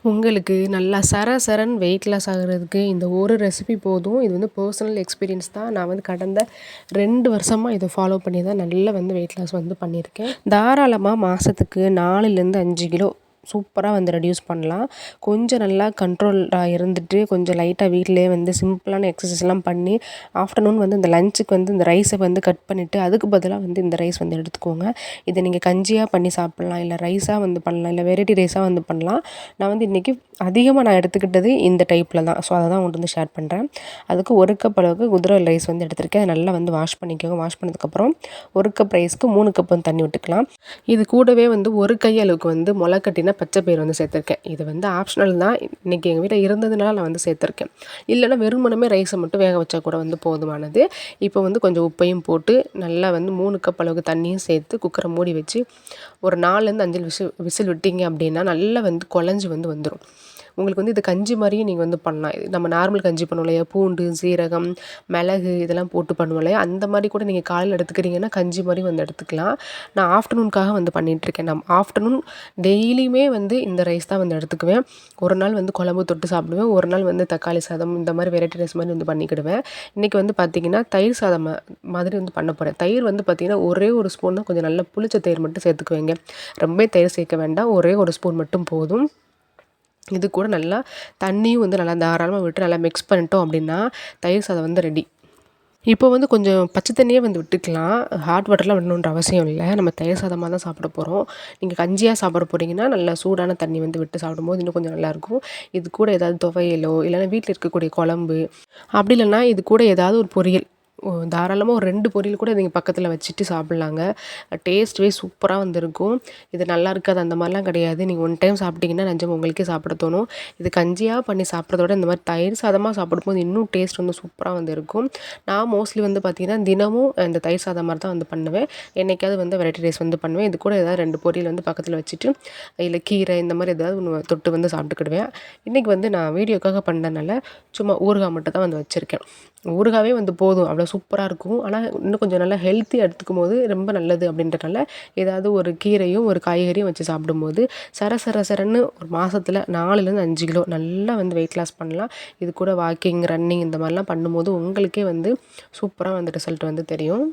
உங்களுக்கு நல்லா சரன்னு weight loss ஆகுறதுக்கு இந்த ஒரு ரெசிபி போதும். இது வந்து பர்சனல் எக்ஸ்பீரியன்ஸ் தான். நான் வந்து கடந்த 2 வருஷமா இத ஃபாலோ பண்ணி தான் நல்லா வந்து வெயிட் லாஸ் வந்து பண்ணியிருக்கேன். தாராளமா மாசத்துக்கு 4லேருந்து 5 கிலோ சூப்பரா வந்து ரெடியூஸ் பண்ணலாம். கொஞ்சம் நல்லா கண்ட்ரோல்டா இருந்துட்டு, கொஞ்சம் லைட்டா வீட்லயே வந்து சிம்பிளான எக்ஸர்சைஸ்லாம் பண்ணி, ஆஃப்டர்நூன் வந்து இந்த லஞ்சுக்கு வந்து இந்த ரைஸை வந்து கட் பண்ணிவிட்டு, அதுக்கு பதிலா வந்து இந்த ரைஸ் வந்து எடுத்துக்கோங்க. இதை நீங்கள் கஞ்சியாக பண்ணி சாப்பிட்லாம், இல்லை ரைஸாக வந்து பண்ணலாம், இல்லை வெரைட்டி ரைஸாக வந்து பண்ணலாம். நான் வந்து இன்றைக்கி அதிகமாக நான் எடுத்துக்கிட்டது இந்த டைப்பில் தான். ஸோ அதை தான் உங்கள்கிட்ட வந்து ஷேர் பண்ணுறேன். அதுக்கு 1 கப் அளவுக்கு குதிரைவாலி ரைஸ் வந்து எடுத்திருக்கேன். அதை நல்லா வந்து வாஷ் பண்ணிக்கோங்க. வாஷ் பண்ணதுக்கப்புறம் 1 கப் ரைஸ்க்கு 3 கப் வந்து தண்ணி விட்டுக்கலாம். இது கூடவே வந்து 1 கை அளவுக்கு வந்து முளைக்கட்டின பச்சை பயிறு வந்து சேர்த்துருக்கேன். இது வந்து ஆப்ஷனல் தான். இன்றைக்கி எங்கள் வீட்டில் இருந்ததுனால நான் வந்து சேர்த்துருக்கேன். இல்லைன்னா வெறுமனமே ரைஸை மட்டும் வேக வச்சா கூட வந்து போதுமானது. இப்போ வந்து கொஞ்சம் உப்பையும் போட்டு நல்லா வந்து 3 கப் அளவுக்கு தண்ணியும் சேர்த்து குக்கரை மூடி வச்சு ஒரு 4லேருந்து 5 விசில் விட்டீங்க அப்படின்னா நல்லா வந்து குழஞ்சி வந்து வந்துடும். உங்களுக்கு வந்து இது கஞ்சி மாதிரியும் நீங்கள் வந்து பண்ணலாம். நம்ம நார்மல் கஞ்சி பண்ணுவோம் இல்லையா, பூண்டு, சீரகம், மிளகு இதெல்லாம் போட்டு பண்ணுவோம் இல்லையா, அந்த மாதிரி கூட நீங்கள் காலையில் எடுத்துக்கிறீங்கன்னா கஞ்சி மாதிரி வந்து எடுத்துக்கலாம். நான் ஆஃப்டர்நூனுக்காக வந்து பண்ணிகிட்ருக்கேன். நான் ஆஃப்டர்நூன் டெய்லியுமே வந்து இந்த ரைஸ் தான் வந்து எடுத்துக்குவேன். ஒரு நாள் வந்து குழம்பு தொட்டு சாப்பிடுவேன், ஒரு நாள் வந்து தக்காளி சாதம் இந்த மாதிரி வெரைட்டி ரைஸ் மாதிரி வந்து பண்ணிக்கிடுவேன். இன்றைக்கி வந்து பார்த்திங்கன்னா தயிர் சாதம் மாதிரி வந்து பண்ண போகிறேன். தயிர் வந்து பார்த்திங்கன்னா ஒரே ஒரு ஸ்பூன் தான், கொஞ்சம் நல்லா புளிச்ச தயிர் மட்டும் சேர்த்துக்குவேங்க. ரொம்ப தயிர் சேர்க்க வேண்டாம், ஒரே ஒரு ஸ்பூன் மட்டும் போதும். இது கூட நல்லா தண்ணியும் வந்து நல்லா தாராளமாக விட்டு நல்லா மிக்ஸ் பண்ணிட்டோம் அப்படின்னா தயிர் சாதம் வந்து ரெடி. இப்போ வந்து கொஞ்சம் பச்சை தண்ணியே வந்து விட்டுக்கலாம். ஹாட் வாட்டர்லாம் விடணுன்ற அவசியம் இல்லை. நம்ம தயிர் சாதமாக தான் சாப்பிட போகிறோம். நீங்கள் கஞ்சியாக சாப்பிட போகிறீங்கன்னா நல்லா சூடான தண்ணி வந்து விட்டு சாப்பிடும்போது இன்னும் கொஞ்சம் நல்லாயிருக்கும். இது கூட ஏதாவது துவையலோ இல்லைன்னா வீட்டில் இருக்கக்கூடிய குழம்பு, அப்படி இல்லைன்னா இது கூட ஏதாவது ஒரு பொரியல், தாராளமாக ஒரு 2 பொரியல் கூட நீங்கள் பக்கத்தில் வச்சுட்டு சாப்பிட்லாங்க. டேஸ்ட்வே சூப்பராக வந்துருக்கும். இது நல்லா இருக்காது அந்த மாதிரிலாம் கிடையாது. நீங்கள் ஒன் டைம் சாப்பிட்டிங்கன்னா நிஜமா உங்களுக்கே சாப்பிட தோணும். இது கஞ்சியாக பண்ணி சாப்பிட்றத விட இந்த மாதிரி தயிர் சாதமாக சாப்பிடும்போது இன்னும் டேஸ்ட் வந்து சூப்பராக வந்து இருக்கும். நான் மோஸ்ட்லி வந்து பார்த்திங்கன்னா தினமும் இந்த தயிர் சாதம் மாதிரி தான் வந்து பண்ணுவேன். என்றைக்காவது வந்து வெரைட்டி ரைஸ் வந்து பண்ணுவேன். இது கூட ஏதாவது 2 பொரியல் வந்து பக்கத்தில் வச்சுட்டு, இல்லை கீரை இந்த மாதிரி ஏதாவது ஒன்று தொட்டு வந்து சாப்பிட்டுக்கிடுவேன். இன்றைக்கி வந்து நான் வீடியோக்காக பண்ணனால சும்மா ஊறுகாய் மட்டும் தான் வந்து வச்சுருக்கேன். ஊறுகாவே வந்து போதும், அவ்வளோ சூப்பராக இருக்கும். ஆனால் இன்னும் கொஞ்சம் நல்லா ஹெல்த்தியாக எடுத்துக்கும் போது ரொம்ப நல்லது அப்படின்றனால ஏதாவது ஒரு கீரையும் ஒரு காய்கறியும் வச்சு சாப்பிடும்போது சரன்னு ஒரு மாதத்தில் 4லேருந்து 5 கிலோ நல்லா வந்து வெயிட் லாஸ் பண்ணலாம். இது கூட வாக்கிங், ரன்னிங் இந்த மாதிரிலாம் பண்ணும்போது உங்களுக்கே வந்து சூப்பராக வந்து ரிசல்ட் வந்து தெரியும்.